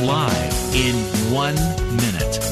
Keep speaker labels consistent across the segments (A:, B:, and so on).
A: live in 1 minute.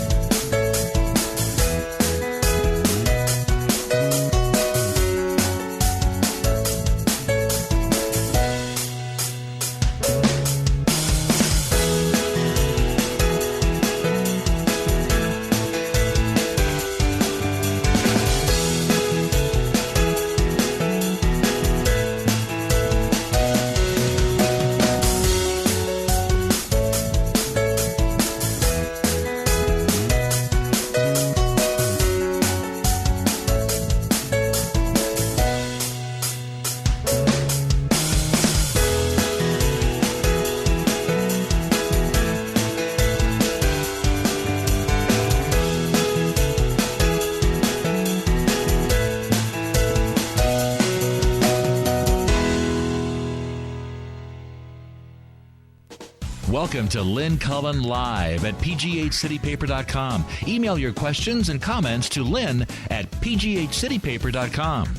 A: Welcome to Lynn Cullen Live at pghcitypaper.com. Email your questions and comments to Lynn at pghcitypaper.com.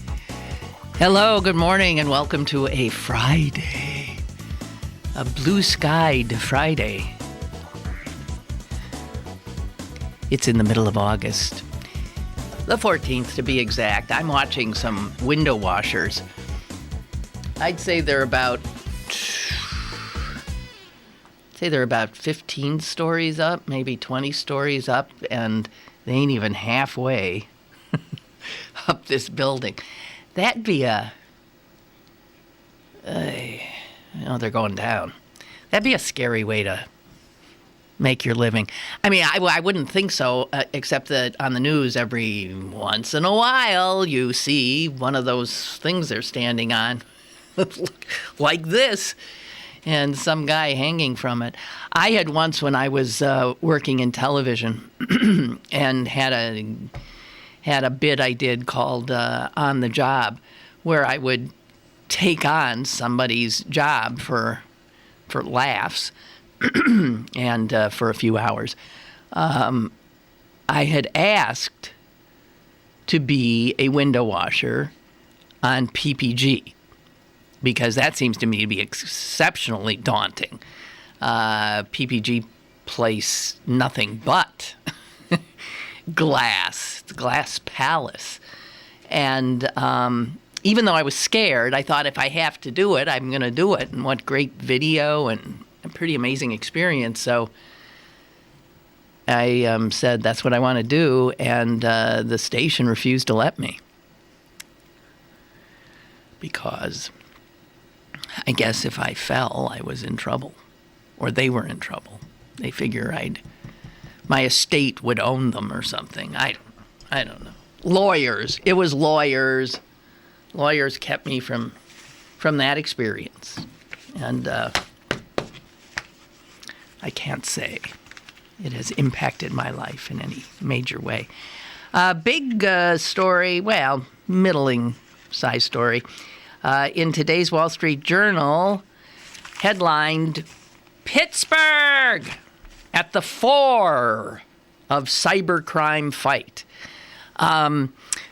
B: Hello, good morning, and welcome to a Friday. A blue-skied Friday. It's in the middle of August. The 14th, to be exact. I'm watching some window washers. I'd say they're about 15 stories up, maybe 20 stories up, and they ain't even halfway up this building. That'd be they're going down. That'd be a scary way to make your living. I mean, I wouldn't think so, except that on the news every once in a while you see one of those things they're standing on like this, and some guy hanging from it. I had once, when I was working in television, and had a bit I did called On the Job, where I would take on somebody's job for laughs and for a few hours. I had asked to be a window washer on PPG, because that seems to me to be exceptionally daunting. PPG place nothing but glass palace. And even though I was scared, I thought if I have to do it, I'm going to do it. And what great video and a pretty amazing experience. So I said, that's what I want to do. And the station refused to let me, because I guess if I fell, I was in trouble, or they were in trouble. They figure my estate would own them or something. I don't know. Lawyers. It was lawyers. Lawyers kept me from that experience, and I can't say it has impacted my life in any major way. Big story. Well, middling-sized story. In today's Wall Street Journal, headlined, Pittsburgh at the fore of cybercrime fight.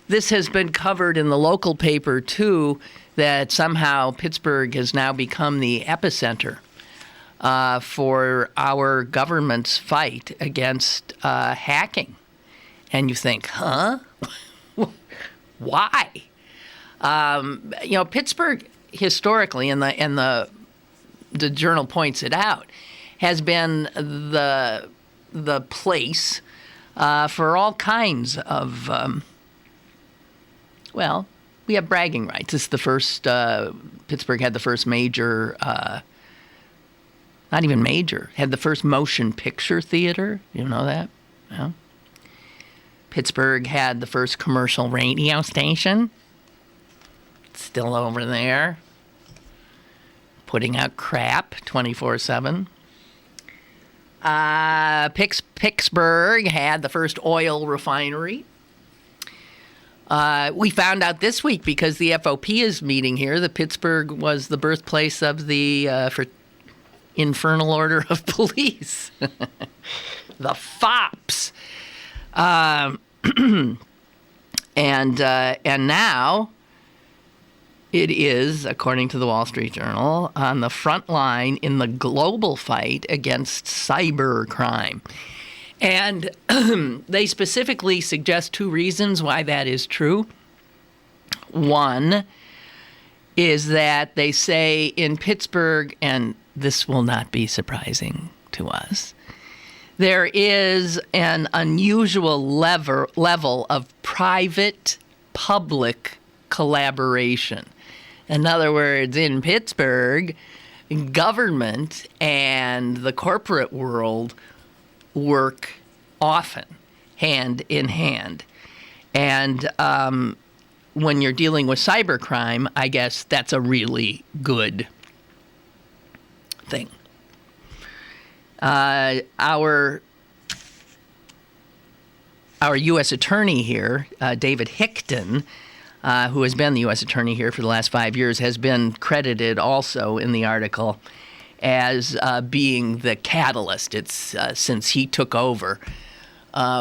B: This has been covered in the local paper, too, that somehow Pittsburgh has now become the epicenter for our government's fight against hacking. And you think, huh? Why? Pittsburgh historically, and the journal points it out, has been the place for all kinds of. We have bragging rights. It's the first. Pittsburgh had the first major. Not even major. Had the first motion picture theater. You know that? Yeah. Pittsburgh had the first commercial radio station. Still over there, putting out crap 24/7. Pittsburgh had the first oil refinery. We found out this week, because the FOP is meeting here, that Pittsburgh was the birthplace of the Infernal Order of Police, the FOPs. And now it is, according to the Wall Street Journal, on the front line in the global fight against cybercrime. And they specifically suggest 2 reasons why that is true. One is that they say in Pittsburgh, and this will not be surprising to us, there is an unusual level of private-public collaboration. In other words, in Pittsburgh, government and the corporate world work often hand in hand. And when you're dealing with cybercrime, I guess that's a really good thing. Our U.S. attorney here, David Hickton, who has been the U.S. attorney here for the last 5 years, has been credited also in the article as being the catalyst. It's since he took over,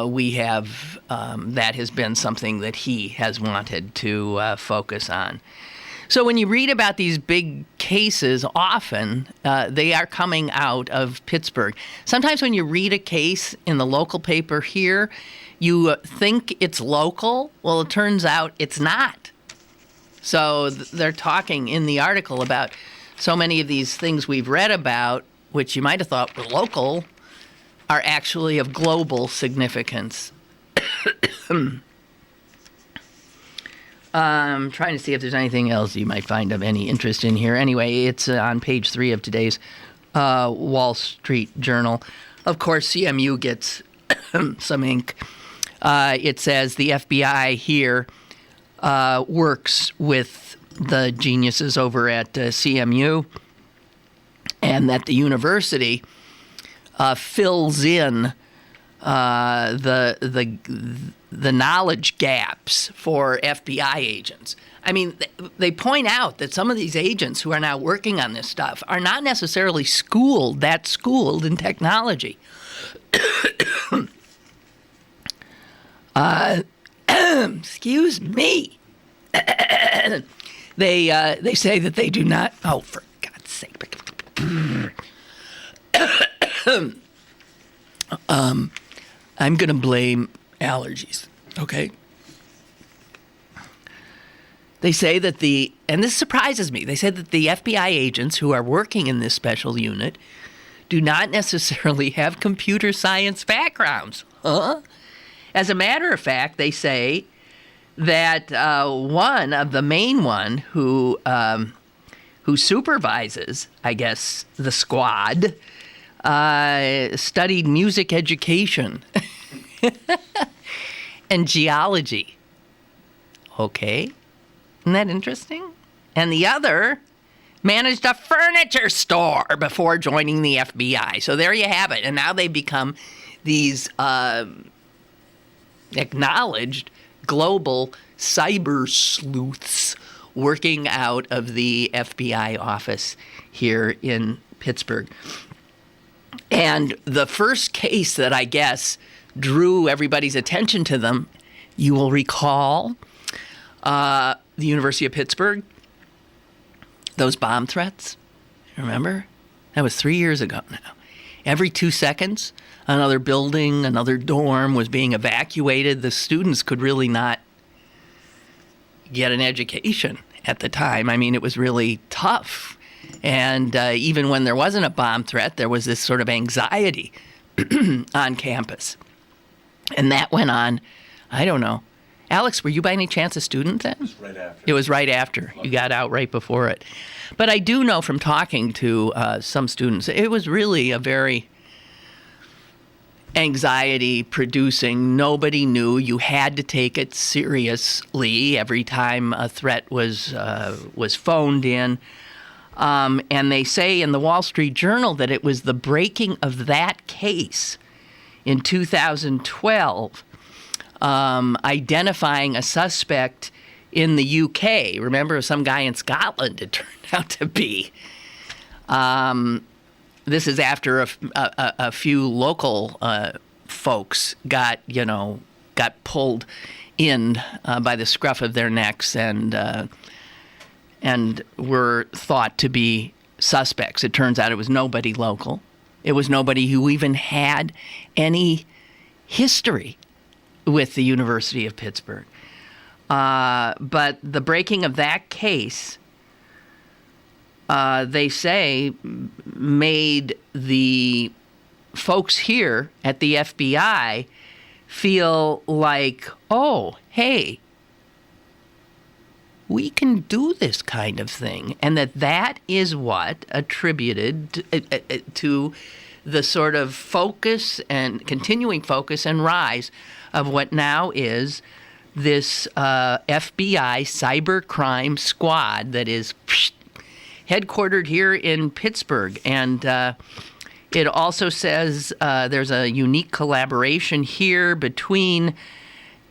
B: we have that has been something that he has wanted to focus on. So when you read about these big cases, often they are coming out of Pittsburgh. Sometimes when you read a case in the local paper here, you think it's local. Well, it turns out it's not. So they're talking in the article about so many of these things we've read about, which you might have thought were local, are actually of global significance. I'm trying to see if there's anything else you might find of any interest in here. Anyway, it's on page 3 of today's Wall Street Journal. Of course, CMU gets some ink. It says the FBI here works with the geniuses over at CMU, and that the university fills in the knowledge gaps for FBI agents. I mean, they point out that some of these agents who are now working on this stuff are not necessarily schooled in technology. Excuse me. They say that they do not. Oh, for God's sake! I'm going to blame allergies. Okay. They say that and this surprises me, they say that the FBI agents who are working in this special unit do not necessarily have computer science backgrounds. Huh? As a matter of fact, they say that the main one who supervises, I guess, the squad, studied music education and geology. Okay. Isn't that interesting? And the other managed a furniture store before joining the FBI. So there you have it. And now they become these acknowledged global cyber sleuths working out of the FBI office here in Pittsburgh. And the first case that I guess drew everybody's attention to them, you will recall, the University of Pittsburgh, those bomb threats. Remember? That was 3 years ago now. Every 2 seconds, another building, another dorm was being evacuated. The students could really not get an education at the time. I mean, it was really tough. And even when there wasn't a bomb threat, there was this sort of anxiety on campus. And that went on, I don't know. Alex, were you by any chance a student then?
C: It was right after.
B: It was right after. You got out right before it. But I do know from talking to some students, it was really a very anxiety-producing. Nobody knew. You had to take it seriously every time a threat was phoned in. And they say in the Wall Street Journal that it was the breaking of that case in 2012, identifying a suspect in the UK. Remember, some guy in Scotland it turned out to be. This is after a few local folks got pulled in by the scruff of their necks and and were thought to be suspects. It turns out it was nobody local. It was nobody who even had any history with the University of Pittsburgh. But the breaking of that case, they say, made the folks here at the FBI feel like, oh, hey, we can do this kind of thing. And that is what attributed to the sort of focus and continuing focus and rise of what now is this FBI cybercrime squad that is headquartered here in Pittsburgh. And it also says there's a unique collaboration here between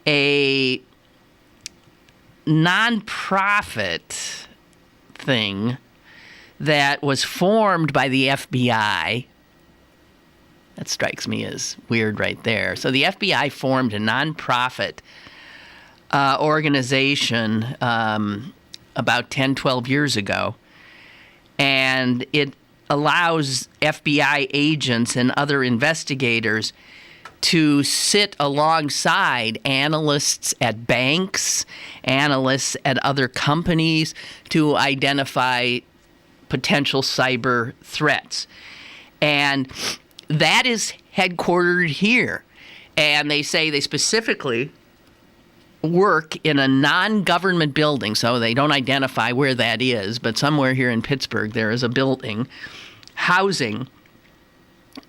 B: a nonprofit thing that was formed by the FBI. That strikes me as weird right there. So the FBI formed a nonprofit organization about 10, 12 years ago, and it allows FBI agents and other investigators to sit alongside analysts at banks, analysts at other companies to identify potential cyber threats. And that is headquartered here. And they say they specifically work in a non-government building, so they don't identify where that is, but somewhere here in Pittsburgh there is a building housing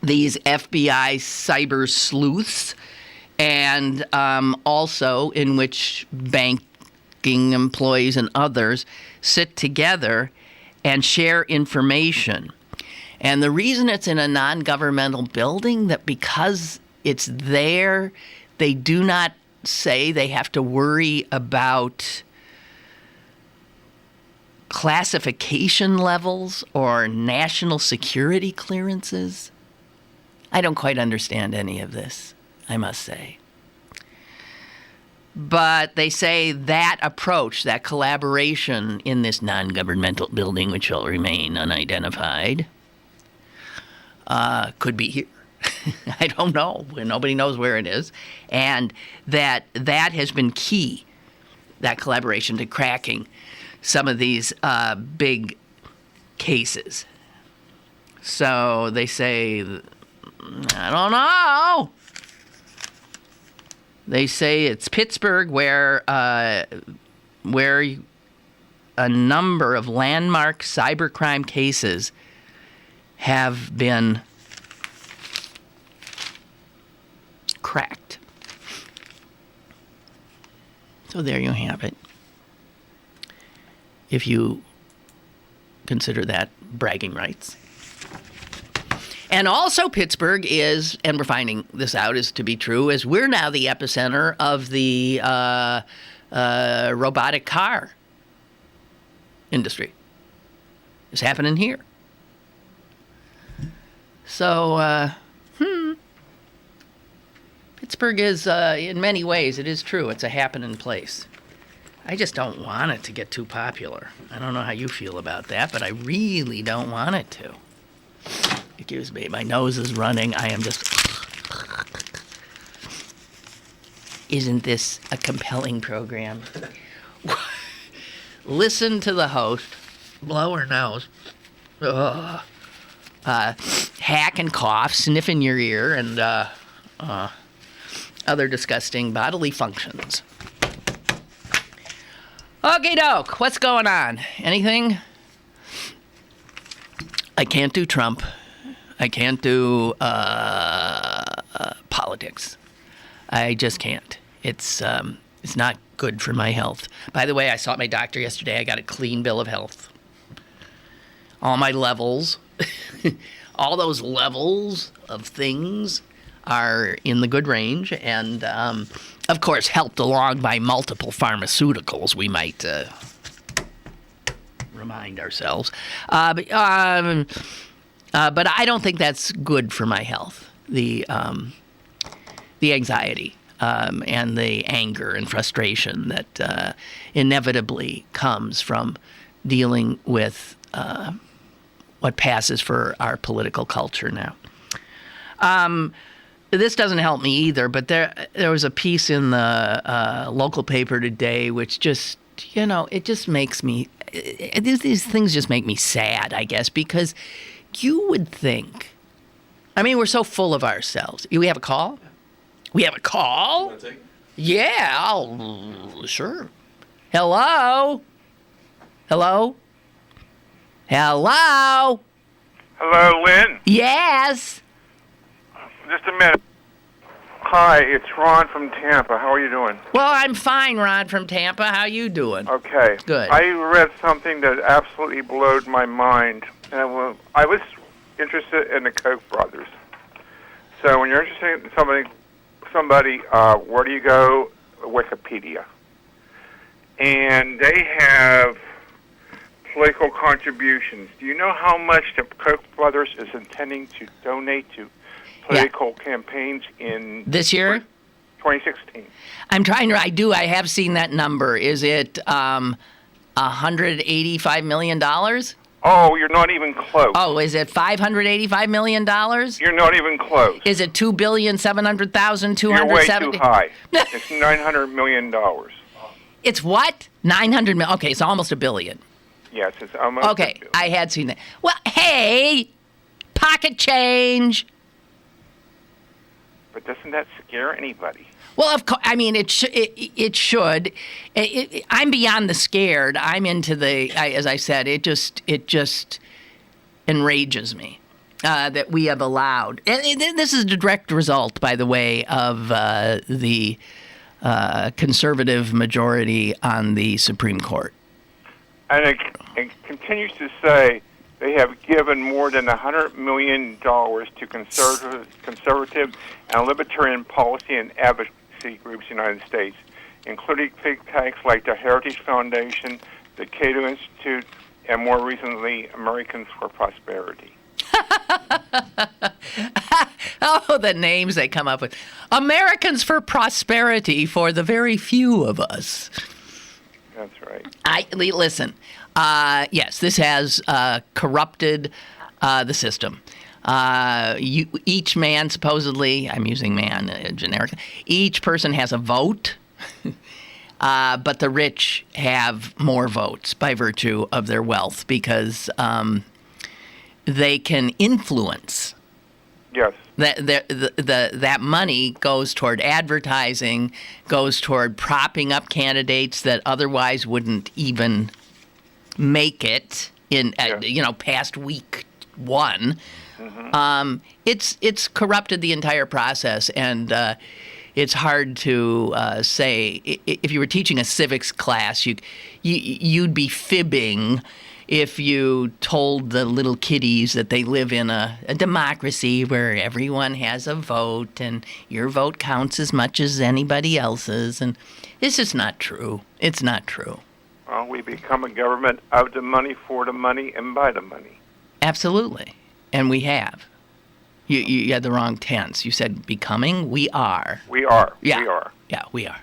B: these FBI cyber sleuths, and also in which banking employees and others sit together and share information. And the reason it's in a non-governmental building, that because it's there, they do not say they have to worry about classification levels or national security clearances. I don't quite understand any of this, I must say. But they say that approach, that collaboration in this non-governmental building, which will remain unidentified, could be here. I don't know. Nobody knows where it is. And that has been key, that collaboration, to cracking some of these big cases. So they say, I don't know. They say it's Pittsburgh where a number of landmark cybercrime cases have been cracked. So there you have it. If you consider that bragging rights. And also Pittsburgh is, and we're finding this out is to be true, is we're now the epicenter of the robotic car industry. It's happening here. So, Pittsburgh is, in many ways, it is true. It's a happening place. I just don't want it to get too popular. I don't know how you feel about that, but I really don't want it to. Excuse me, my nose is running. I am just... Isn't this a compelling program? Listen to the host, blow her nose, hack and cough, sniff in your ear, and other disgusting bodily functions. Okie doke, what's going on? Anything? I can't do Trump. I can't do politics. I just can't. It's not good for my health. By the way, I saw my doctor yesterday. I got a clean bill of health. All my levels, all those levels of things are in the good range, and of course helped along by multiple pharmaceuticals, we might remind ourselves. But I don't think that's good for my health. The anxiety and the anger and frustration that inevitably comes from dealing with what passes for our political culture now. This doesn't help me either, but there was a piece in the local paper today which just, it just makes me, these things just make me sad, I guess, because you would think, we're so full of ourselves. We have a call? We have a call? Yeah, sure. Hello? Hello? Hello?
C: Hello, Lynn.
B: Yes.
C: Just a minute. Hi, it's Ron from Tampa. How are you doing?
B: Well, I'm fine, Rod from Tampa. How you doing?
C: Okay.
B: Good.
C: I read something that absolutely blew my mind. And I was interested in the Koch brothers. So when you're interested in somebody, where do you go? Wikipedia. And they have political contributions. Do you know how much the Koch brothers is intending to donate to political campaigns in
B: this year?
C: 2016.
B: I have seen that number. Is it $185 million?
C: Oh, you're not even close.
B: Oh, is it $585 million?
C: You're not even close.
B: Is it $2,700,270?
C: You're way too high. It's $900 million.
B: It's what? 900 million. Okay, it's almost $1 billion.
C: Yes, it's almost
B: Okay,
C: $1 billion.
B: I had seen that. Well, hey, pocket change.
C: But doesn't that scare anybody?
B: Well, of course. It should. I'm beyond the scared. I'm into the. As I said, it just enrages me that we have allowed. And this is a direct result, by the way, of the conservative majority on the Supreme Court.
C: And it continues to say they have given more than $100 million to conservative and libertarian policy and advocacy groups in the United States, including think tanks like the Heritage Foundation, the Cato Institute, and more recently, Americans for Prosperity.
B: Oh, the names they come up with. Americans for Prosperity for the very few of us.
C: That's right.
B: Listen, yes, this has corrupted the system. Each man, supposedly, I'm using man generic, each person has a vote, but the rich have more votes by virtue of their wealth because they can influence.
C: Yes.
B: That money goes toward advertising, goes toward propping up candidates that otherwise wouldn't even make it in past week one. Mm-hmm. It's corrupted the entire process, and it's hard to say. If you were teaching a civics class, you'd be fibbing if you told the little kiddies that they live in a democracy where everyone has a vote and your vote counts as much as anybody else's. And it's just not true. It's not true.
C: Well, we become a government of the money, for the money, and by the money.
B: Absolutely. And we have. You had the wrong tense. You said becoming. We are.
C: We are.
B: Yeah.
C: We are.
B: Yeah, we are.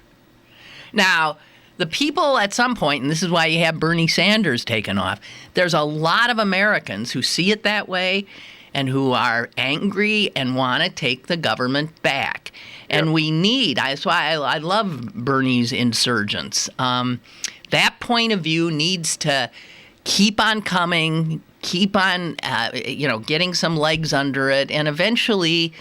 B: Now, the people at some point, and this is why you have Bernie Sanders taken off, there's a lot of Americans who see it that way and who are angry and want to take the government back. And we need, that's why I love Bernie's insurgents. That point of view needs to keep on coming, keep on, getting some legs under it. And eventually,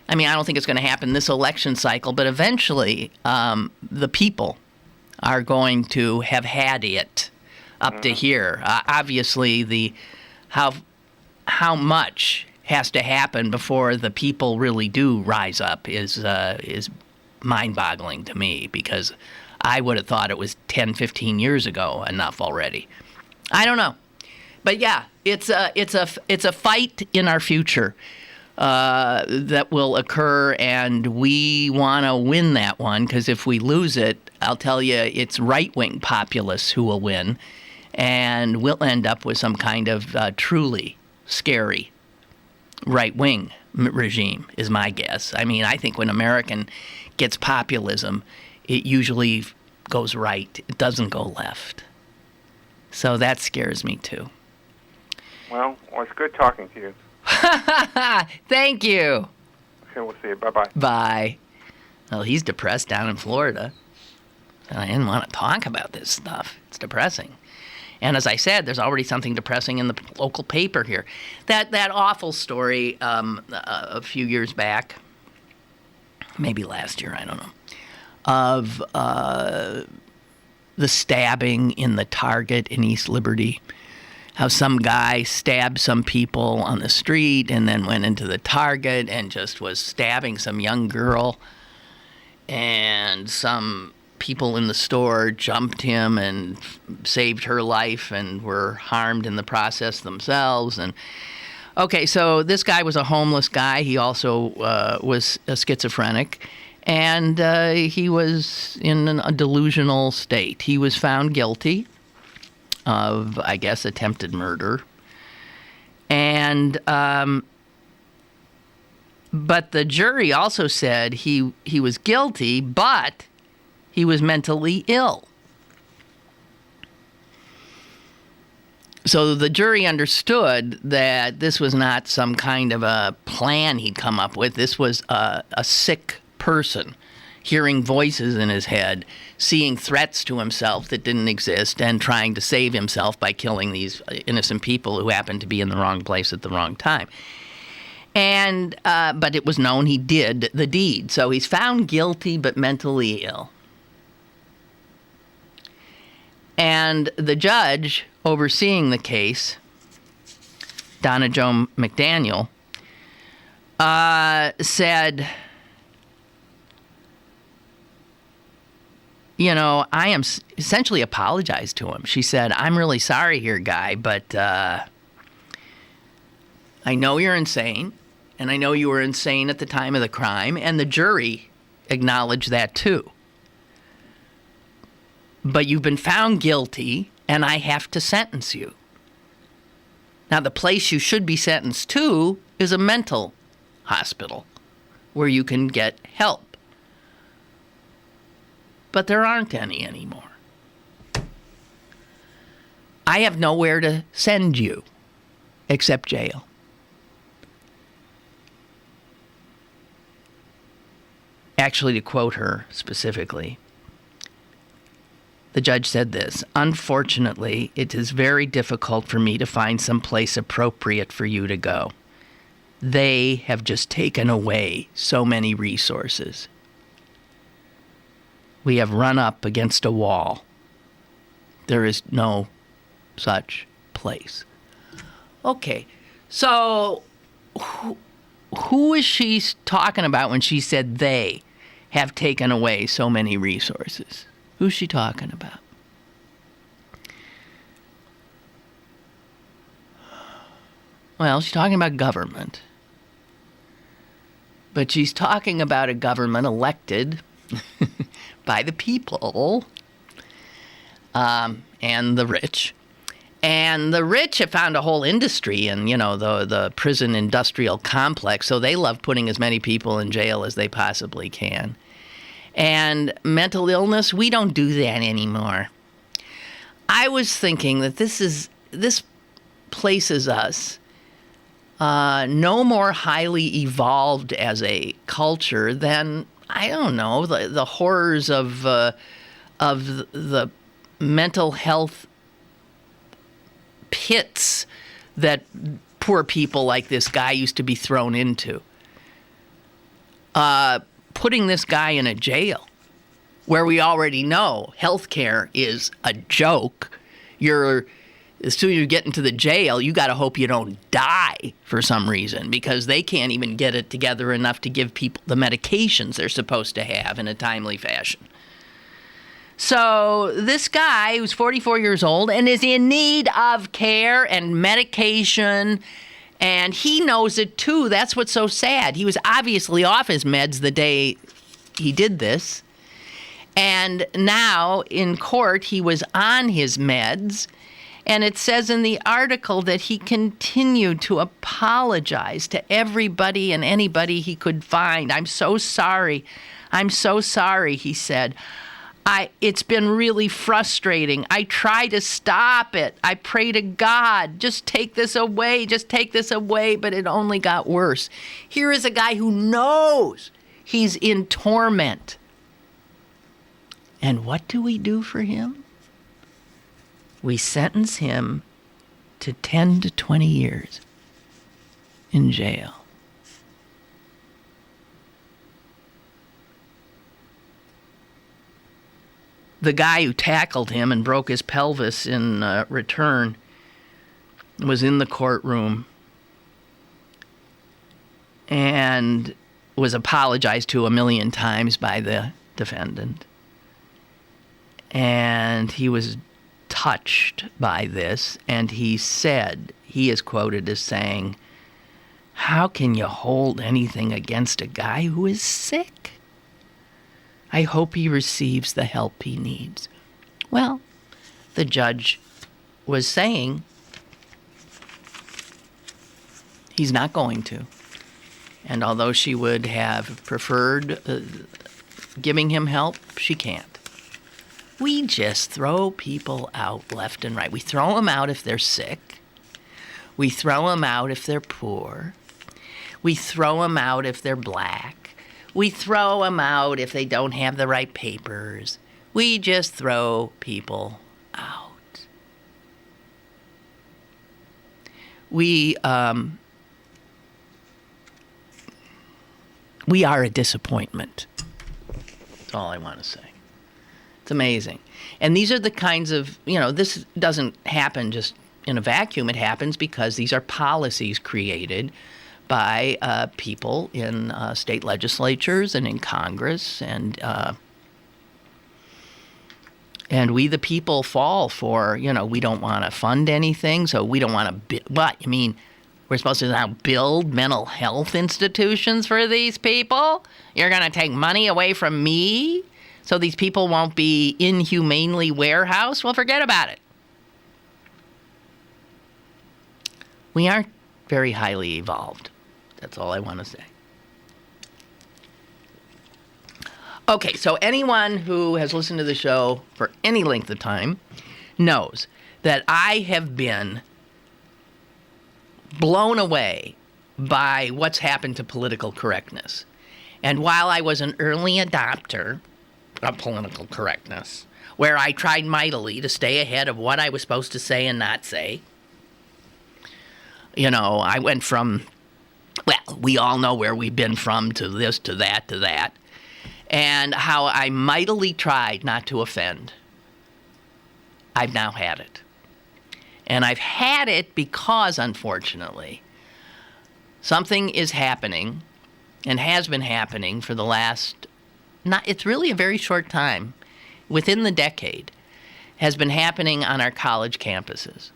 B: I don't think it's going to happen this election cycle, but eventually the people are going to have had it up to here. Obviously, how much has to happen before the people really do rise up is mind-boggling to me, because I would have thought it was 10, 15 years ago enough already. I don't know, but yeah, it's a fight in our future that will occur, and we want to win that one, because if we lose it, I'll tell you, it's right-wing populists who will win, and we'll end up with some kind of truly scary right-wing regime, is my guess. I think when American gets populism, it usually goes right. It doesn't go left. So that scares me too.
C: Well, it's good talking to you.
B: Thank you.
C: Okay, we'll see you. Bye-bye.
B: Bye. Well, he's depressed down in Florida. And I didn't want to talk about this stuff. It's depressing. And as I said, there's already something depressing in the local paper here. That awful story a few years back, maybe last year, I don't know, of the stabbing in the Target in East Liberty. How some guy stabbed some people on the street and then went into the Target and just was stabbing some young girl. And some people in the store jumped him and saved her life and were harmed in the process themselves. And okay, so this guy was a homeless guy. He also was a schizophrenic. And he was in a delusional state. He was found guilty of, I guess, attempted murder. And but the jury also said he was guilty, but he was mentally ill. So the jury understood that this was not some kind of a plan he'd come up with. This was a sick person hearing voices in his head, seeing threats to himself that didn't exist, and trying to save himself by killing these innocent people who happened to be in the wrong place at the wrong time. And but it was known he did the deed. So he's found guilty but mentally ill. And the judge overseeing the case, Donna Jo McDaniel, said, you know, I am essentially apologized to him. She said, I'm really sorry here, guy, but I know you're insane, and I know you were insane at the time of the crime, and the jury acknowledged that too. But you've been found guilty, and I have to sentence you. Now, the place you should be sentenced to is a mental hospital where you can get help. But there aren't any anymore. I have nowhere to send you except jail. Actually, to quote her specifically, the judge said this: unfortunately, it is very difficult for me to find some place appropriate for you to go. They have just taken away so many resources. We have run up against a wall. There is no such place. Okay, so who is she talking about when she said they have taken away so many resources? Who's she talking about? Well, she's talking about government. But she's talking about a government elected by the people and the rich. And the rich have found a whole industry in, you know, the prison industrial complex, so they love putting as many people in jail as they possibly can. And mental illness, we don't do that anymore. I was thinking that this places us no more highly evolved as a culture than, I don't know, the horrors of the mental health pits that poor people like this guy used to be thrown into. Putting this guy in a jail where we already know healthcare is a joke. As soon as you get into the jail, you got to hope you don't die for some reason, because they can't even get it together enough to give people the medications they're supposed to have in a timely fashion. So this guy who's 44 years old and is in need of care and medication, and he knows it too. That's what's so sad. He was obviously off his meds the day he did this. And now in court, he was on his meds. And it says in the article that he continued to apologize to everybody and anybody he could find. I'm so sorry. I'm so sorry, he said. It's been really frustrating. I try to stop it. I pray to God, just take this away, but it only got worse. Here is a guy who knows he's in torment. And what do we do for him? We sentence him to 10 to 20 years in jail. The guy who tackled him and broke his pelvis in return was in the courtroom and was apologized to 1,000,000 times by the defendant. And he was touched by this, and he is quoted as saying, "How can you hold anything against a guy who is sick? I hope he receives the help he needs." Well, the judge was saying he's not going to. And although she would have preferred giving him help, she can't. We just throw people out left and right. We throw them out if they're sick. We throw them out if they're poor. We throw them out if they're black. We throw them out if they don't have the right papers. We just throw people out. We are a disappointment. That's all I want to say. It's amazing. And these are the kinds of, this doesn't happen just in a vacuum. It happens because these are policies created by people in state legislatures and in Congress, and we the people fall for, we don't want to fund anything, so we don't want to. What you mean? We're supposed to now build mental health institutions for these people? You're going to take money away from me so these people won't be inhumanely warehoused? Well, forget about it. We aren't very highly evolved. That's all I want to say. Okay, so anyone who has listened to the show for any length of time knows that I have been blown away by what's happened to political correctness. And while I was an early adopter of political correctness, where I tried mightily to stay ahead of what I was supposed to say and not say, I went from, well, we all know where we've been from, to this, to that, and how I mightily tried not to offend. I've now had it. And I've had it because, unfortunately, something is happening and has been happening for the last, it's really a very short time, within the decade, has been happening on our college campuses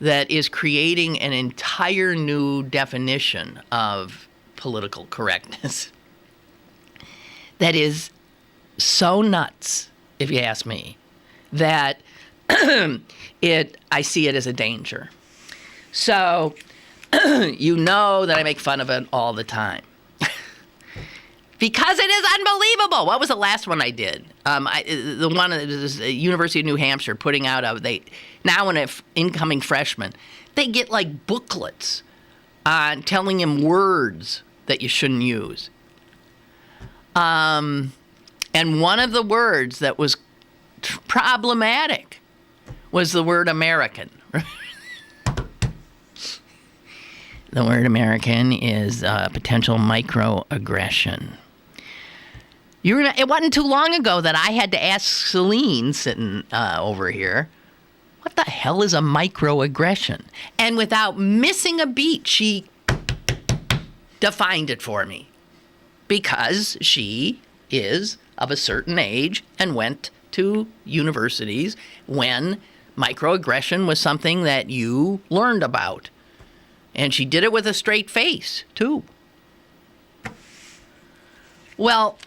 B: that is creating an entire new definition of political correctness that is so nuts, if you ask me, that I see it as a danger. So, you know that I make fun of it all the time. Because it is unbelievable. What was the last one I did? The one at the University of New Hampshire putting out now when incoming freshmen, they get like booklets telling them words that you shouldn't use. And one of the words that was problematic was the word American. The word American is potential microaggression. It wasn't too long ago that I had to ask Celine, sitting over here, what the hell is a microaggression? And without missing a beat, she defined it for me. Because she is of a certain age and went to universities when microaggression was something that you learned about. And she did it with a straight face, too. Well,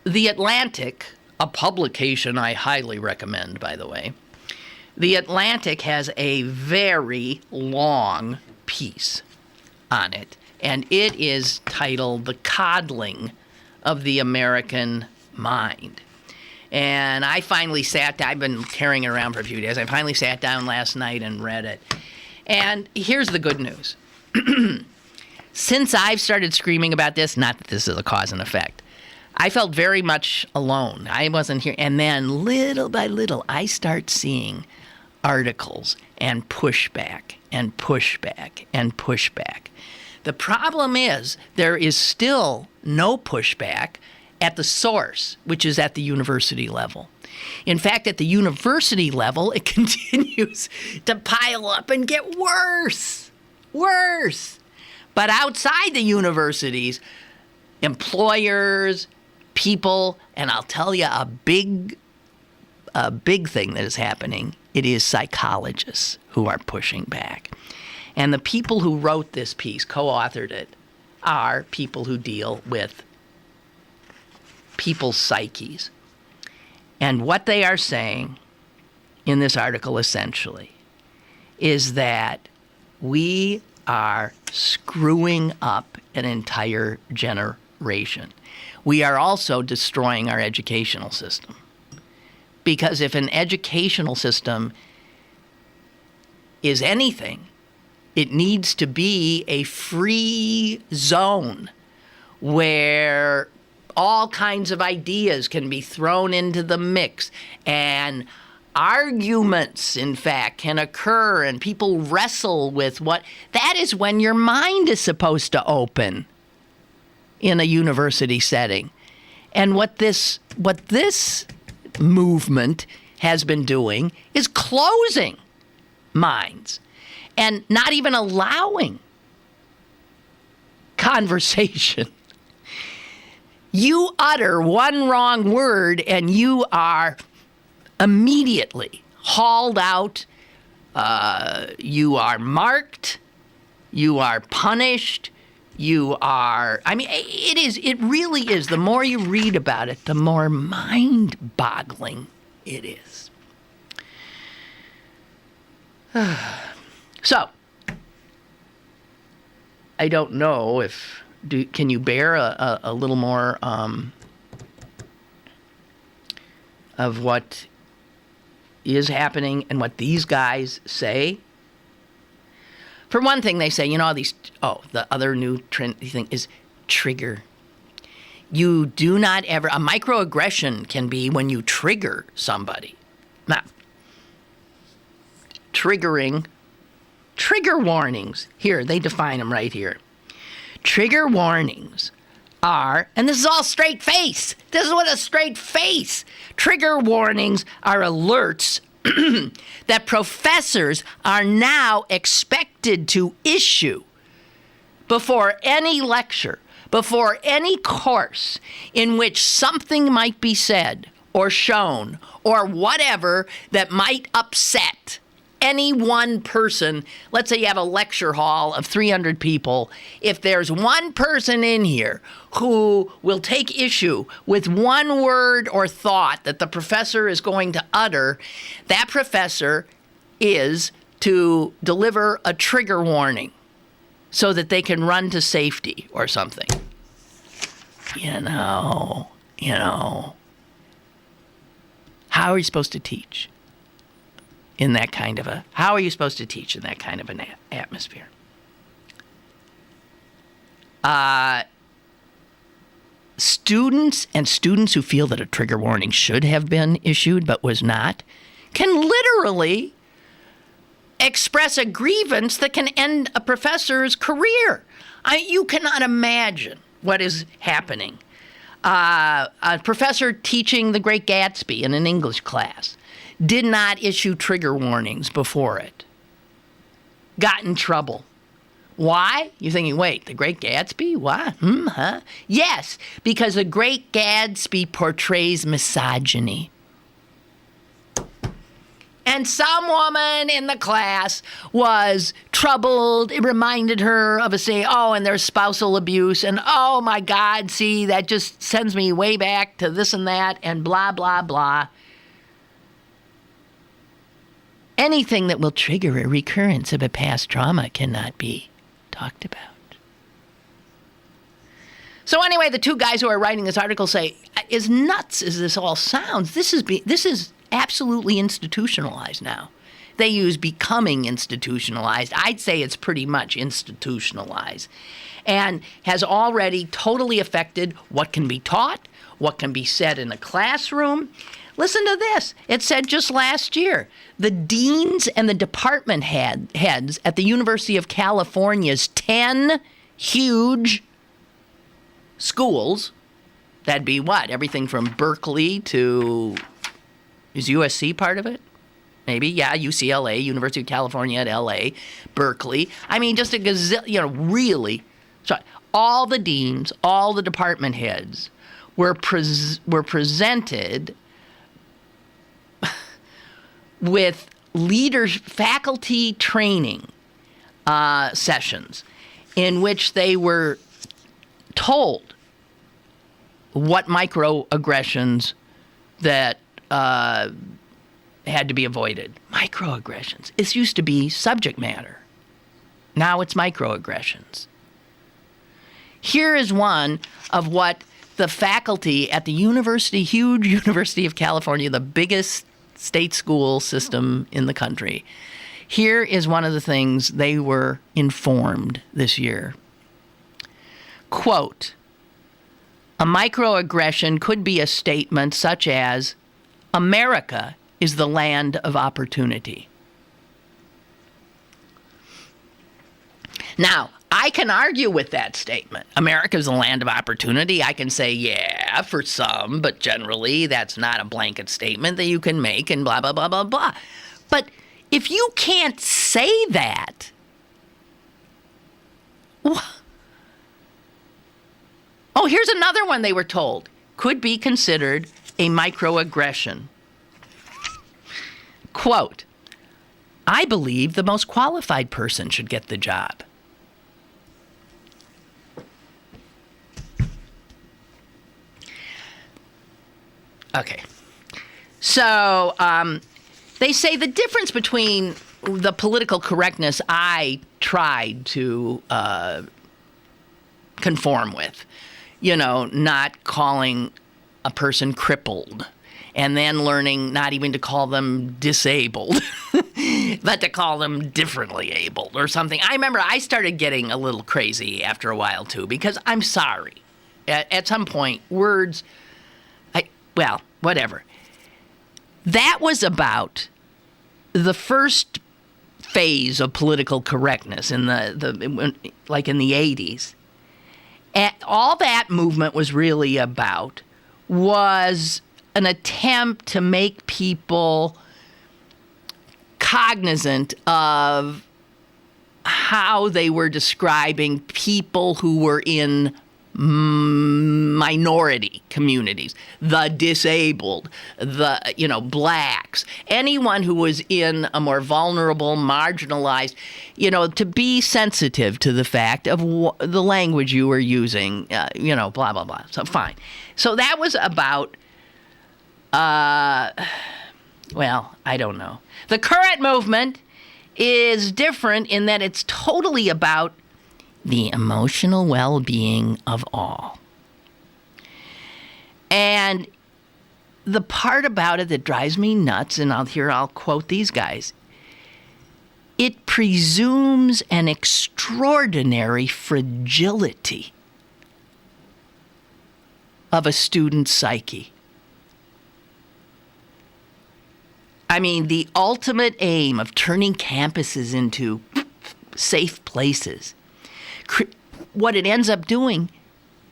B: The Atlantic, a publication I highly recommend, by the way, The Atlantic has a very long piece on it, and it is titled The Coddling of the American Mind. And I finally I've been carrying it around for a few days. I finally sat down last night and read it. And here's the good news. Since I've started screaming about this, not that this is a cause and effect, I felt very much alone. I wasn't here. And then little by little, I start seeing articles and pushback and pushback and pushback. The problem is there is still no pushback at the source, which is at the university level. In fact, at the university level, it continues to pile up and get worse. But outside the universities, employers, people, and I'll tell you a big thing that is happening, it is psychologists who are pushing back. And the people who wrote this piece, co-authored it, are people who deal with people's psyches. And what they are saying in this article essentially is that we are screwing up an entire generation. We are also destroying our educational system. Because if an educational system is anything, it needs to be a free zone where all kinds of ideas can be thrown into the mix, and arguments, in fact, can occur, and people wrestle with what. That is when your mind is supposed to open in a university setting. And what this movement has been doing is closing minds and not even allowing conversation. You utter one wrong word and you are immediately hauled out. You are marked. You are punished. You are, it really is. The more you read about it, the more mind-boggling it is. So, I don't know if, can you bear a little more of what is happening and what these guys say? For one thing, they say, the other new trendy thing is trigger. You do not ever, a microaggression can be when you trigger somebody. Now, trigger warnings. Here, they define them right here. Trigger warnings are, and this is all straight face. This is what a straight face. Trigger warnings are alerts that professors are now expected to issue before any lecture, before any course in which something might be said or shown or whatever that might upset any one person. Let's say you have a lecture hall of 300 people. If there's one person in here who will take issue with one word or thought that the professor is going to utter, that professor is to deliver a trigger warning so that they can run to safety or something. How are you supposed to teach? How are you supposed to teach in that kind of an atmosphere? Students who feel that a trigger warning should have been issued but was not can literally express a grievance that can end a professor's career. You cannot imagine what is happening. A professor teaching The Great Gatsby in an English class did not issue trigger warnings before it. Got in trouble. Why? You're thinking, wait, The Great Gatsby? What? Yes, because The Great Gatsby portrays misogyny. And some woman in the class was troubled. It reminded her of and there's spousal abuse. And oh my God, see, that just sends me way back to this and that and blah, blah, blah. Anything that will trigger a recurrence of a past trauma cannot be talked about. So anyway, the two guys who are writing this article say, as nuts as this all sounds, this is absolutely institutionalized now. They use becoming institutionalized. I'd say it's pretty much institutionalized, and has already totally affected what can be taught, what can be said in a classroom. Listen to this. It said just last year, the deans and the department heads at the University of California's 10 huge schools, that'd be what? Everything from Berkeley to, is USC part of it? Maybe, yeah, UCLA, University of California at LA, Berkeley. I mean, just a gazillion, really. So all the deans, all the department heads were presented with faculty training sessions in which they were told what microaggressions that had to be avoided. Microaggressions. It used to be subject matter. Now it's microaggressions. Here is one of what the faculty at the huge University of California, the biggest state school system in the country. Here is one of the things they were informed this year. Quote, a microaggression could be a statement such as, America is the land of opportunity. Now, I can argue with that statement. America is the land of opportunity. I can say, yeah, for some, but generally that's not a blanket statement that you can make and blah, blah, blah, blah, blah. But if you can't say that, oh, here's another one they were told. Could be considered a microaggression. Quote, I believe the most qualified person should get the job. Okay. So they say the difference between the political correctness I tried to conform with, not calling a person crippled, and then learning not even to call them disabled, but to call them differently abled or something. I remember I started getting a little crazy after a while, too, because I'm sorry. At some point, words, whatever. That was about the first phase of political correctness in like in the 80s. And all that movement was really about was an attempt to make people cognizant of how they were describing people who were in minority communities, the disabled, the, blacks, anyone who was in a more vulnerable, marginalized, to be sensitive to the fact of the language you were using, blah, blah, blah. So fine. So that was about, I don't know. The current movement is different in that it's totally about the emotional well-being of all. And the part about it that drives me nuts, and I'll quote these guys, it presumes an extraordinary fragility of a student's psyche. I mean, the ultimate aim of turning campuses into safe places, what it ends up doing,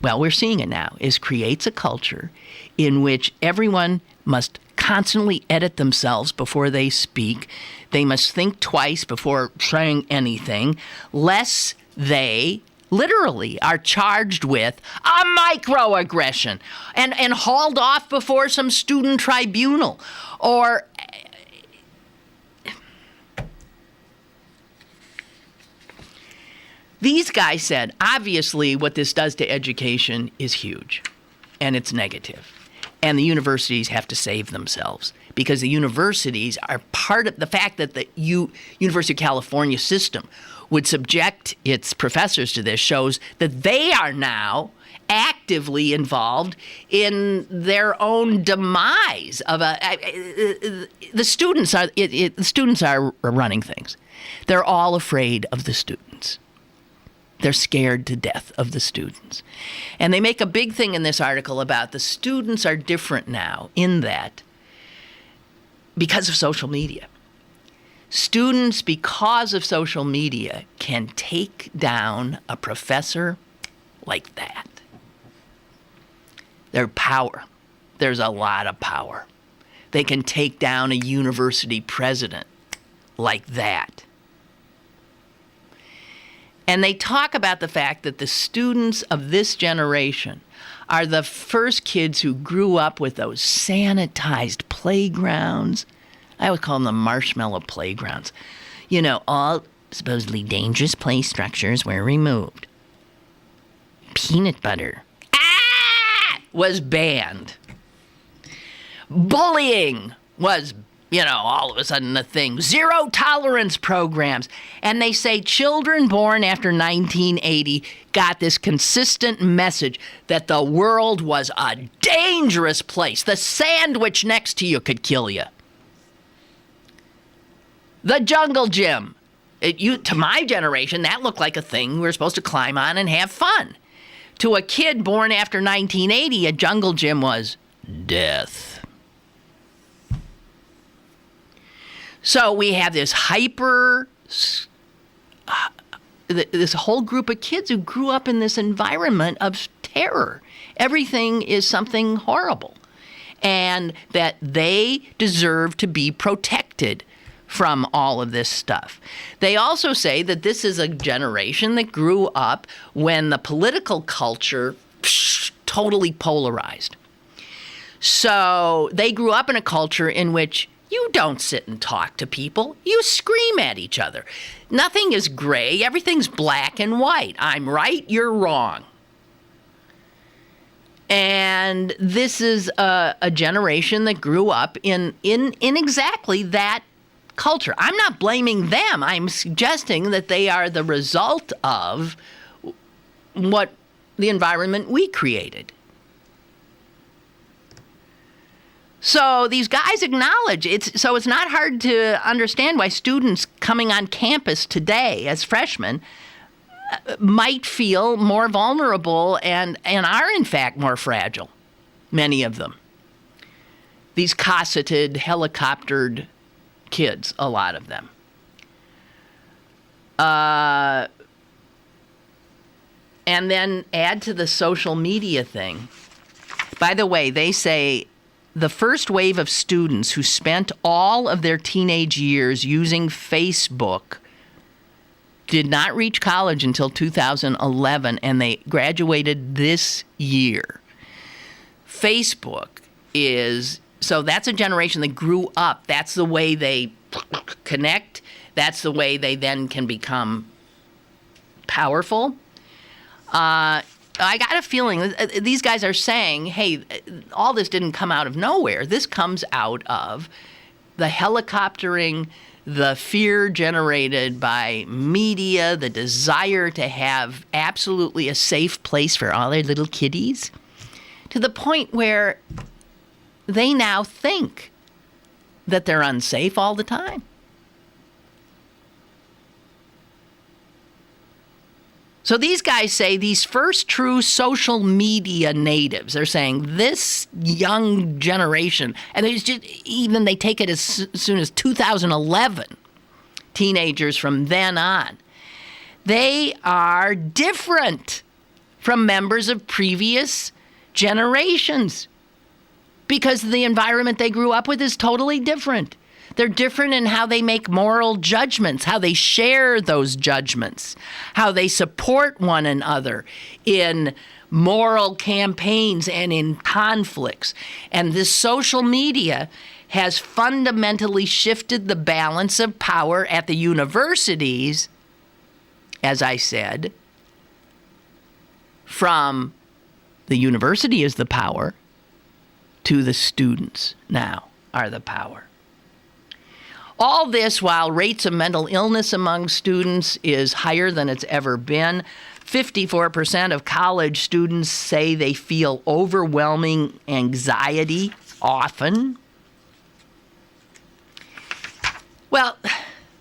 B: we're seeing it now, is creates a culture in which everyone must constantly edit themselves before they speak. They must think twice before saying anything, lest they literally are charged with a microaggression and hauled off before some student tribunal or these guys said, obviously, what this does to education is huge, and it's negative. And the universities have to save themselves because the universities are part of the fact that the University of California system, would subject its professors to this shows that they are now actively involved in their own demise. The students are running things. They're all afraid of the students. They're scared to death of the students. And they make a big thing in this article about the students are different now in that because of social media. Students, because of social media, can take down a professor like that. Their power. There's a lot of power. They can take down a university president like that. And they talk about the fact that the students of this generation are the first kids who grew up with those sanitized playgrounds. I would call them the marshmallow playgrounds. You know, all supposedly dangerous play structures were removed. Peanut butter was banned. Bullying was, all of a sudden a thing. Zero tolerance programs. And they say children born after 1980 got this consistent message that the world was a dangerous place. The sandwich next to you could kill you. The jungle gym. To my generation, that looked like a thing we were supposed to climb on and have fun. To a kid born after 1980, a jungle gym was death. So we have this this whole group of kids who grew up in this environment of terror. Everything is something horrible. And that they deserve to be protected from all of this stuff. They also say that this is a generation that grew up when the political culture totally polarized. So they grew up in a culture in which you don't sit and talk to people. You scream at each other. Nothing is gray. Everything's black and white. I'm right, you're wrong. And this is a generation that grew up in exactly that culture. I'm not blaming them. I'm suggesting that they are the result of what the environment we created. So these guys acknowledge it's not hard to understand why students coming on campus today as freshmen might feel more vulnerable and are in fact more fragile. Many of them. These cosseted, helicoptered kids, a lot of them. And then add to the social media thing. By the way, they say the first wave of students who spent all of their teenage years using Facebook did not reach college until 2011, and they graduated this year. Facebook so that's a generation that grew up. That's the way they connect. That's the way they then can become powerful. I got a feeling that these guys are saying, hey, all this didn't come out of nowhere. This comes out of the helicoptering, the fear generated by media, the desire to have absolutely a safe place for all their little kiddies, to the point where they now think that they're unsafe all the time. So these guys say these first true social media natives, they're saying this young generation, and they take it as soon as 2011, teenagers from then on, they are different from members of previous generations because the environment they grew up with is totally different. They're different in how they make moral judgments, how they share those judgments, how they support one another in moral campaigns and in conflicts. And this social media has fundamentally shifted the balance of power at the universities, as I said, from the university is the power to the students now are the power. All this while rates of mental illness among students is higher than it's ever been. 54% of college students say they feel overwhelming anxiety often. Well,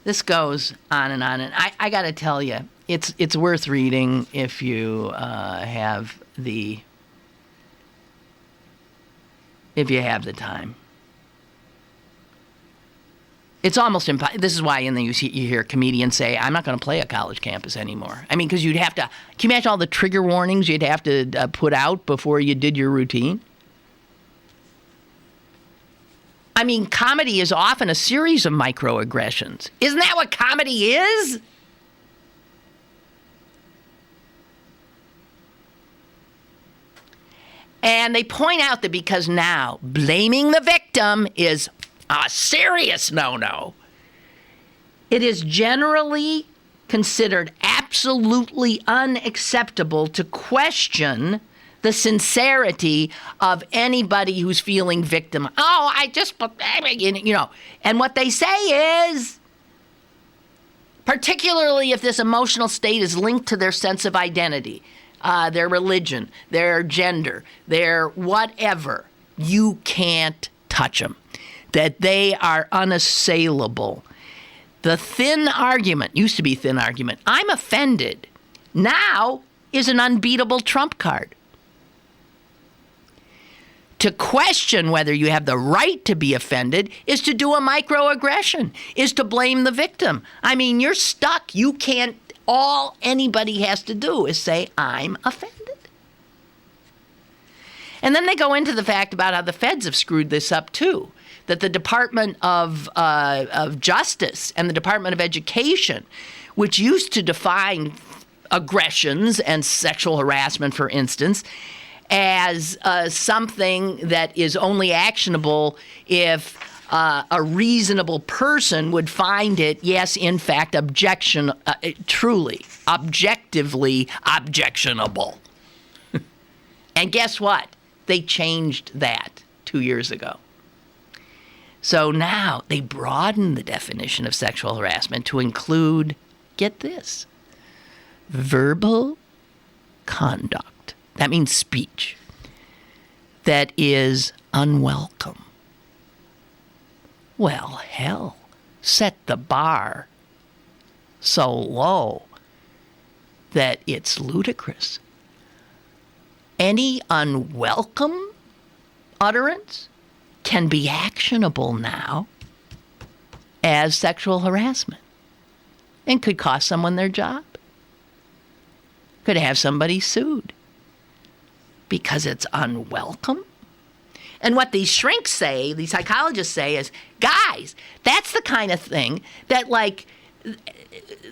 B: this goes on, and I got to tell you, it's worth reading if you have the time. It's almost impossible. This is why you hear comedians say, I'm not going to play a college campus anymore. I mean, because you'd have to, can you imagine all the trigger warnings you'd have to put out before you did your routine? I mean, comedy is often a series of microaggressions. Isn't that what comedy is? And they point out that because now blaming the victim is a serious no-no, it is generally considered absolutely unacceptable to question the sincerity of anybody who's feeling victim. Oh, and what they say is, particularly if this emotional state is linked to their sense of identity, their religion, their gender, their whatever, you can't touch them. That they are unassailable. The thin argument, used to be thin argument, I'm offended, now is an unbeatable trump card. To question whether you have the right to be offended is to do a microaggression, is to blame the victim. I mean, you're stuck. You can't, all anybody has to do is say, I'm offended. And then they go into the fact about how the feds have screwed this up too. That the Department of Justice and the Department of Education, which used to define aggressions and sexual harassment, for instance, as something that is only actionable if a reasonable person would find it, yes, in fact, truly, objectively objectionable. And guess what? They changed that 2 years ago. So now they broaden the definition of sexual harassment to include, get this, verbal conduct. That means speech that is unwelcome. Well, hell, set the bar so low that it's ludicrous. Any unwelcome utterance can be actionable now as sexual harassment and could cost someone their job. Could have somebody sued because it's unwelcome. And what these shrinks say, these psychologists say is, guys, that's the kind of thing that, like,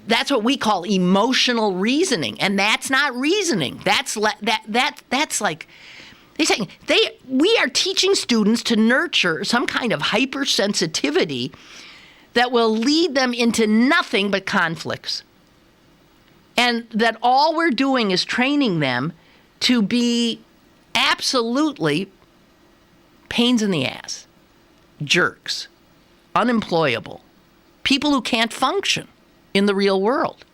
B: that's what we call emotional reasoning, and that's not reasoning. That's like they say we are teaching students to nurture some kind of hypersensitivity that will lead them into nothing but conflicts, and that all we're doing is training them to be absolutely pains in the ass, jerks, unemployable, people who can't function in the real world.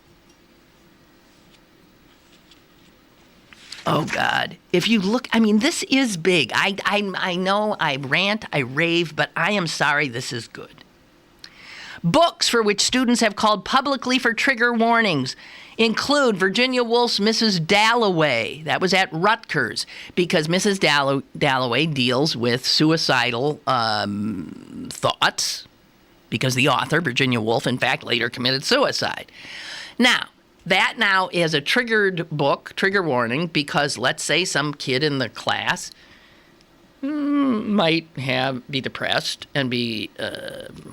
B: Oh, God. If you look, I mean, this is big. I know I rant, I rave, but I am sorry, this is good. Books for which students have called publicly for trigger warnings include Virginia Woolf's Mrs. Dalloway. That was at Rutgers, because Mrs. Dalloway deals with suicidal thoughts, because the author, Virginia Woolf, in fact, later committed suicide. Now, that now is a triggered book, trigger warning, because let's say some kid in the class might be depressed and be,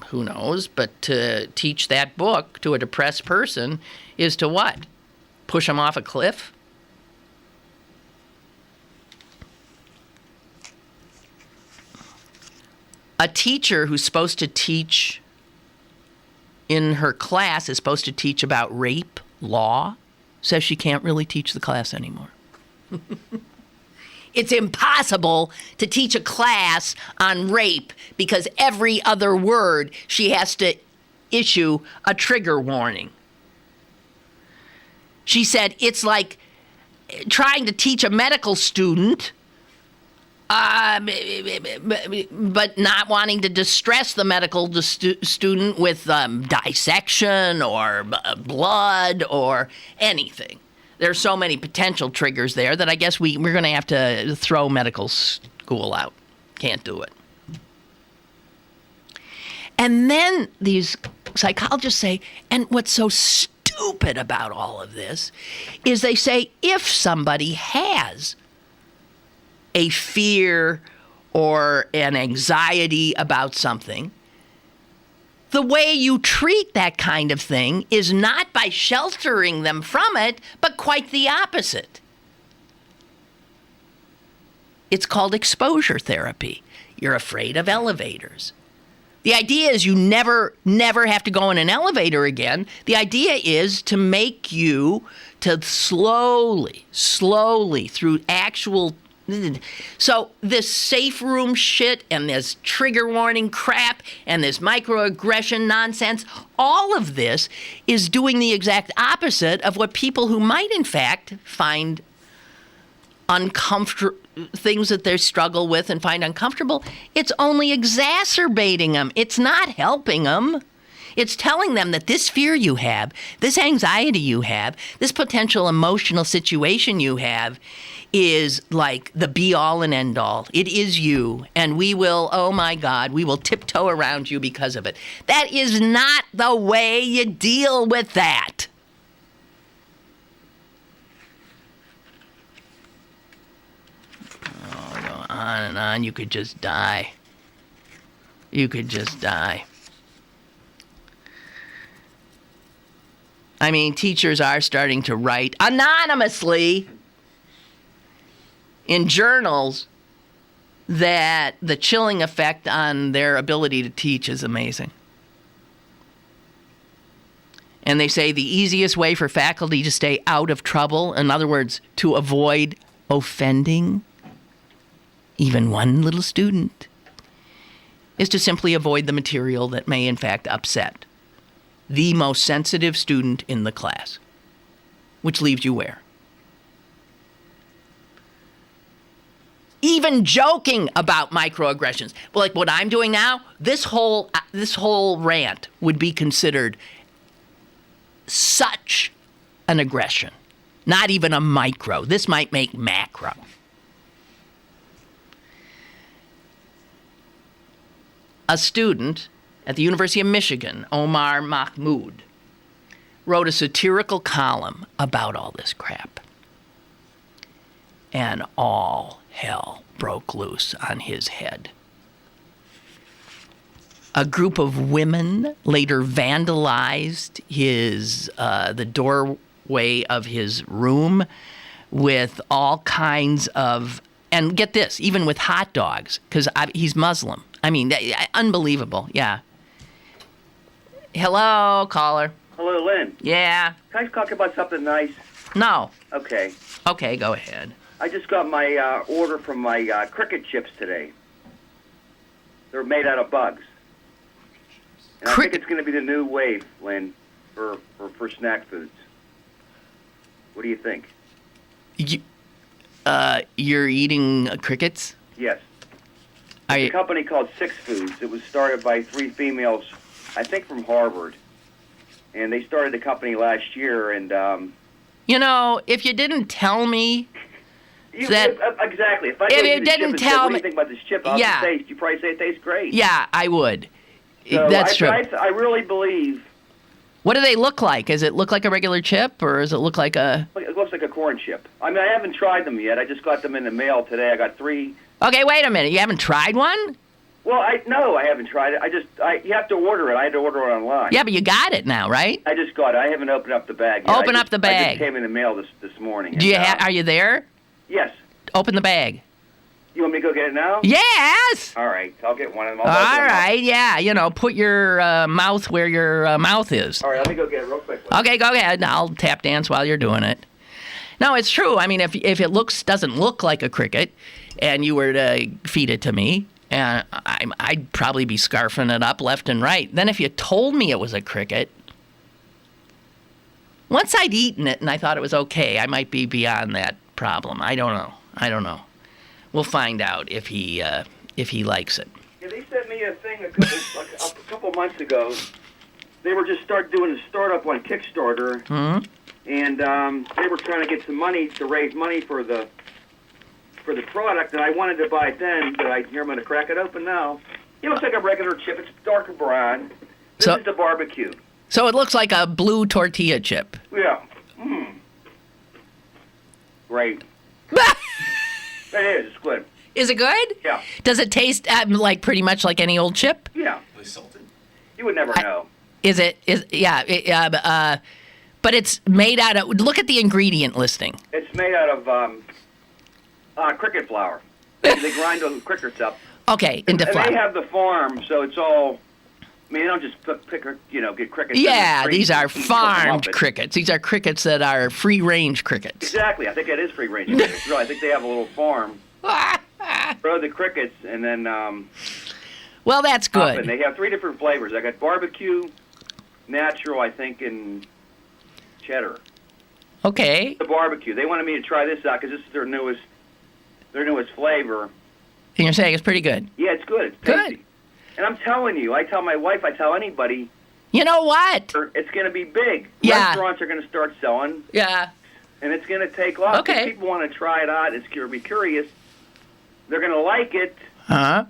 B: who knows, but to teach that book to a depressed person is to what? Push them off a cliff? A teacher who's supposed to teach in her class is supposed to teach about rape law, says she can't really teach the class anymore. It's impossible to teach a class on rape because every other word she has to issue a trigger warning. She said it's like trying to teach a medical student, but not wanting to distress the medical student with dissection or blood or anything. There's so many potential triggers there that I guess we're going to have to throw medical school out. Can't do it. And then these psychologists say, and what's so stupid about all of this is they say if somebody has a fear or an anxiety about something, the way you treat that kind of thing is not by sheltering them from it, but quite the opposite. It's called exposure therapy. You're afraid of elevators. The idea is you never have to go in an elevator again. The idea is to make you to slowly through actual. So this safe room shit and this trigger warning crap and this microaggression nonsense, all of this is doing the exact opposite of what people who might in fact find uncomfortable, things that they struggle with and find uncomfortable, it's only exacerbating them. It's not helping them. It's telling them that this fear you have, this anxiety you have, this potential emotional situation you have is like the be-all and end-all. It is you, and we will, oh my God, we will tiptoe around you because of it. That is not the way you deal with that. On and on, you could just die. You could just die. I mean, teachers are starting to write anonymously in journals that the chilling effect on their ability to teach is amazing. And they say the easiest way for faculty to stay out of trouble, in other words, to avoid offending even one little student, is to simply avoid the material that may in fact upset the most sensitive student in the class, which leaves you where? Even joking about microaggressions. Well, like what I'm doing now, this whole rant would be considered such an aggression. Not even a micro. This might make macro. A student at the University of Michigan, Omar Mahmoud, wrote a satirical column about all this crap. And all hell broke loose on his head. A group of women later vandalized the doorway of his room with all kinds of, and get this, even with hot dogs, because he's Muslim. I mean, unbelievable, yeah. Hello, caller.
D: Hello, Lynn.
B: Yeah.
D: Can I talk about something nice?
B: No.
D: Okay.
B: Okay, go ahead.
D: I just got my order from my cricket chips today. They're made out of bugs. And I think it's going to be the new wave, Lynn, for snack foods. What do you think?
B: You're eating crickets?
D: Yes. It's a company called Six Foods. It was started by 3 females, I think from Harvard. And they started the company last year. And
B: if you didn't tell me
D: exactly. If
B: you didn't tell
D: what
B: me,
D: do you think about this chip? How's it taste? You probably say it tastes great.
B: Yeah, I would.
D: So
B: That's true.
D: I really believe.
B: What do they look like? Does it look like a regular chip, or does it look like a?
D: It looks like a corn chip. I mean, I haven't tried them yet. I just got them in the mail today. I got 3.
B: Okay, wait a minute. You haven't tried one?
D: Well, I haven't tried it. You have to order it. I had to order it online.
B: Yeah, but you got it now, right?
D: I just got it. I haven't opened up the bag yet.
B: Open up the bag.
D: I just came in the mail this morning.
B: Do are you there?
D: Yes.
B: Open the bag.
D: You want me to go get it now?
B: Yes.
D: All right, I'll get one of them.
B: All right, yeah. Put your mouth where your mouth is.
D: All right, let me go get it real quick.
B: Okay, go ahead. I'll tap dance while you're doing it. No, it's true. I mean, if it doesn't look like a cricket, and you were to feed it to me, And I'd probably be scarfing it up left and right. Then if you told me it was a cricket, once I'd eaten it and I thought it was okay, I might be beyond that problem. I don't know. We'll find out if he likes it.
D: Yeah, they sent me a thing a couple months ago. They were just doing a startup on Kickstarter, and they were trying to get some money to raise money for the product, and I wanted to buy it then, but I'm going to crack it open now. You know, it's like a regular chip. It's darker brown. This is the barbecue.
B: So it looks like a blue tortilla chip.
D: Yeah. Great. It is. It's good.
B: Is it good?
D: Yeah.
B: Does it taste like pretty much like any old chip?
D: Yeah. Really salted. You would never know.
B: Is it? But it's made out of. Look at the ingredient listing.
D: It's made out of cricket flour. They grind those crickets up.
B: Okay, into flour.
D: And they have the farm, so it's all. I mean, they don't just get crickets.
B: Yeah, these are farmed crickets. These are crickets that are free-range crickets.
D: Exactly. I think that is free-range crickets. Really, I think they have a little farm. Grow the crickets, and then.
B: Well, that's good.
D: And they have 3 different flavors. I got barbecue, natural, I think, and cheddar.
B: Okay.
D: The barbecue. They wanted me to try this out because this is their newest flavor.
B: And you're saying it's pretty good.
D: Yeah, it's good. It's tasty. Good. And I'm telling you, I tell my wife, I tell anybody.
B: You know what?
D: It's going to be big.
B: Yeah.
D: Restaurants are going to start selling.
B: Yeah.
D: And it's going to take off.
B: Okay.
D: If people want to try it out, it's going to be curious. They're going to like it.
B: Uh-huh.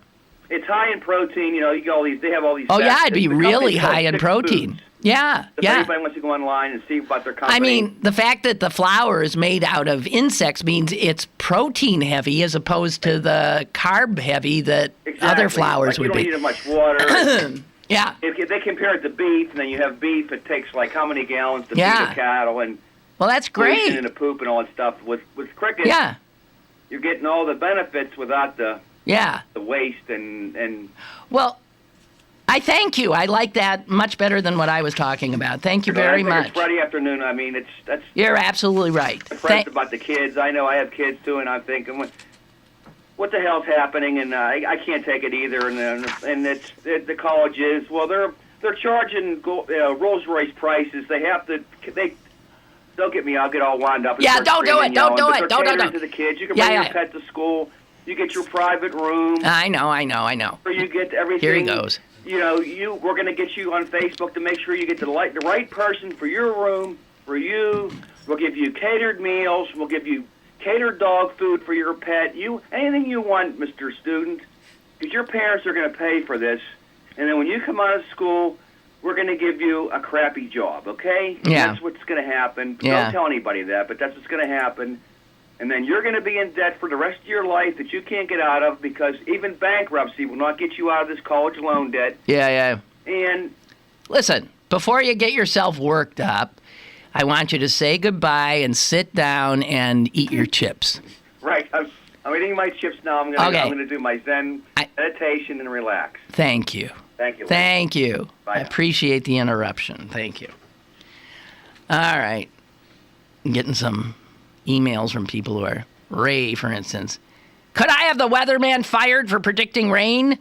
D: It's high in protein. You know, you get all these. They have all these.
B: Oh, yeah, it'd be really high in protein.
D: Foods.
B: Yeah,
D: If anybody wants to go online and see about their company.
B: I mean, the fact that the flour is made out of insects means it's protein heavy as opposed to the carb heavy that other flours would be.
D: You don't need much water.
B: Yeah.
D: If they compare it to beef, and then you have beef, it takes like how many gallons to feed a cattle and.
B: Well, that's great.
D: And the poop and all that stuff. With crickets, you're getting all the benefits without the waste and.
B: Well. I thank you. I like that much better than what I was talking about. Thank you very much.
D: It's Friday afternoon. I mean, that's.
B: You're absolutely right.
D: Depressed about the kids. I know I have kids too, and I'm thinking, what the hell's happening? And I can't take it either. And it's the colleges. Well, they're charging Rolls Royce prices. They have to. Don't get me. I'll get all wound up.
B: Yeah, don't do it. Don't do it. Don't.
D: To the kids, you can bring your pet to school. You get your private room.
B: I know.
D: Where you get everything.
B: Here he goes.
D: You know, we're going to get you on Facebook to make sure you get the right person for your room, for you. We'll give you catered meals. We'll give you catered dog food for your pet. Anything you want, Mr. Student, because your parents are going to pay for this. And then when you come out of school, we're going to give you a crappy job, okay?
B: Yeah.
D: That's what's going to happen.
B: Yeah.
D: Don't tell anybody that, but that's what's going to happen. And then you're going to be in debt for the rest of your life that you can't get out of because even bankruptcy will not get you out of this college loan debt.
B: Yeah.
D: And
B: listen, before you get yourself worked up, I want you to say goodbye and sit down and eat your chips.
D: Right. I'm eating my chips now. I'm going to do my Zen meditation and relax.
B: Thank you.
D: Thank you.
B: Thank you.
D: Bye
B: I appreciate the interruption. Thank you. All right. I'm getting some emails from people who are Ray, for instance. Could I have the weatherman fired for predicting rain?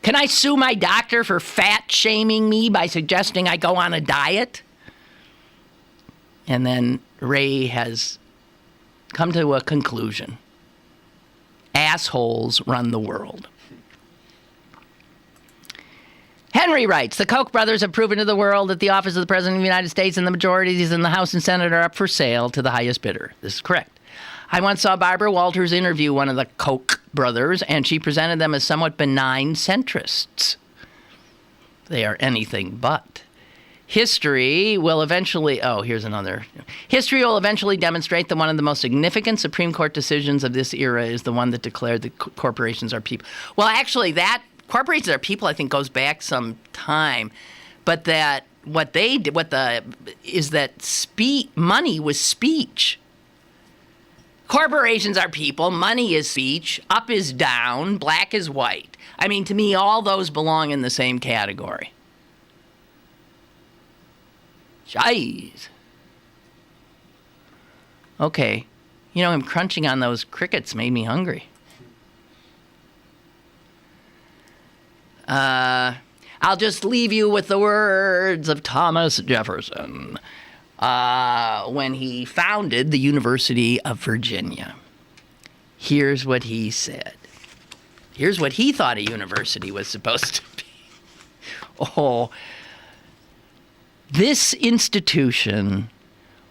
B: Can I sue my doctor for fat shaming me by suggesting I go on a diet? And then Ray has come to a conclusion. Assholes run the world. Henry writes, the Koch brothers have proven to the world that the office of the President of the United States and the majorities in the House and Senate are up for sale to the highest bidder. This is correct. I once saw Barbara Walters interview one of the Koch brothers, and she presented them as somewhat benign centrists. They are anything but. History will eventually demonstrate that one of the most significant Supreme Court decisions of this era is the one that declared that corporations are people. Well, actually, that corporations are people, I think, goes back some time, but that what they did, money was speech. Corporations are people, money is speech, up is down, black is white. I mean, to me, all those belong in the same category. Jeez. Okay. You know, him crunching on those crickets made me hungry. I'll just leave you with the words of Thomas Jefferson when he founded the University of Virginia. Here's what he said. Here's what he thought a university was supposed to be. Oh, this institution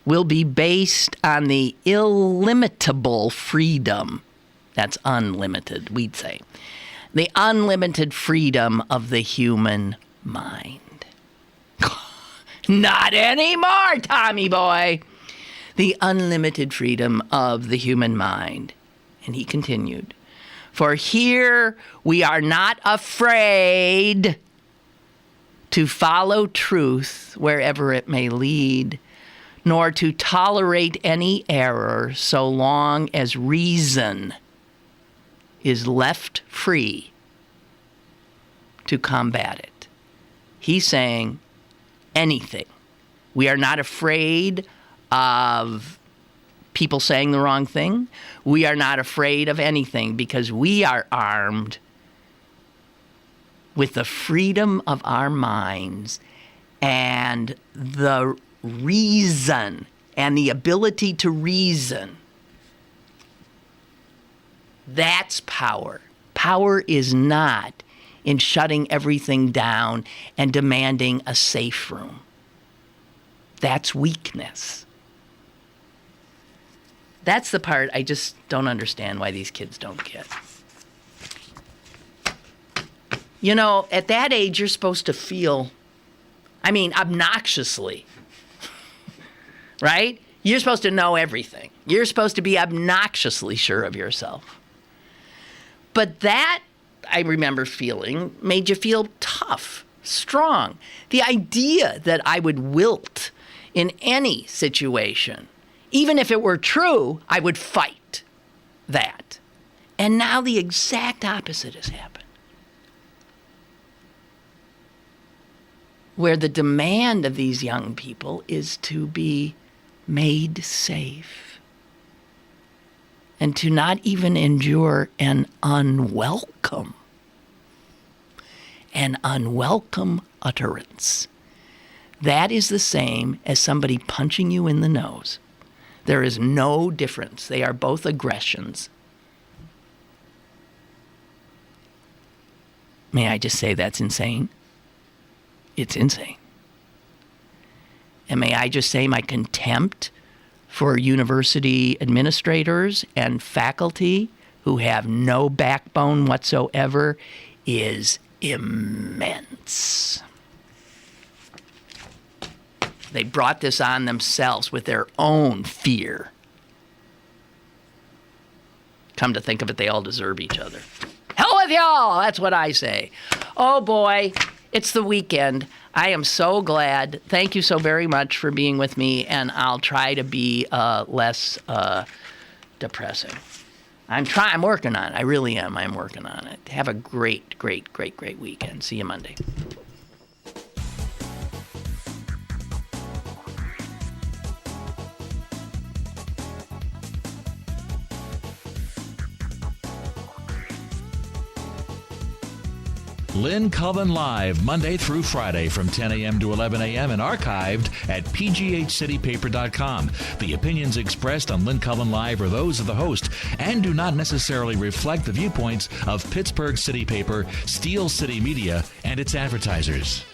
B: will be based on the illimitable freedom. That's unlimited, we'd say. The unlimited freedom of the human mind. Not anymore, Tommy boy. The unlimited freedom of the human mind. And he continued, for here we are not afraid to follow truth wherever it may lead, nor to tolerate any error so long as reason is left free to combat it. He's saying anything. We are not afraid of people saying the wrong thing. We are not afraid of anything because we are armed with the freedom of our minds and the reason and the ability to reason. That's power. Power is not in shutting everything down and demanding a safe room. That's weakness. That's the part I just don't understand why these kids don't get. You know, at that age, you're supposed to feel, obnoxiously, right? You're supposed to know everything. You're supposed to be obnoxiously sure of yourself. But that, I remember feeling, made you feel tough, strong. The idea that I would wilt in any situation, even if it were true, I would fight that. And now the exact opposite has happened. Where the demand of these young people is to be made safe and to not even endure an unwelcome utterance. That is the same as somebody punching you in the nose. There is no difference. They are both aggressions. May I just say that's insane? It's insane. And may I just say my contempt for university administrators and faculty who have no backbone whatsoever is immense. They brought this on themselves with their own fear. Come to think of it, they all deserve each other. Hell with y'all, that's what I say. Oh boy, it's the weekend. I am so glad. Thank you so very much for being with me, and I'll try to be less depressing. I'm working on it. I really am. I'm working on it. Have a great, great, great, great weekend. See you Monday.
A: Lynn Cullen Live, Monday through Friday from 10 a.m. to 11 a.m. and archived at pghcitypaper.com. The opinions expressed on Lynn Cullen Live are those of the host and do not necessarily reflect the viewpoints of Pittsburgh City Paper, Steel City Media, and its advertisers.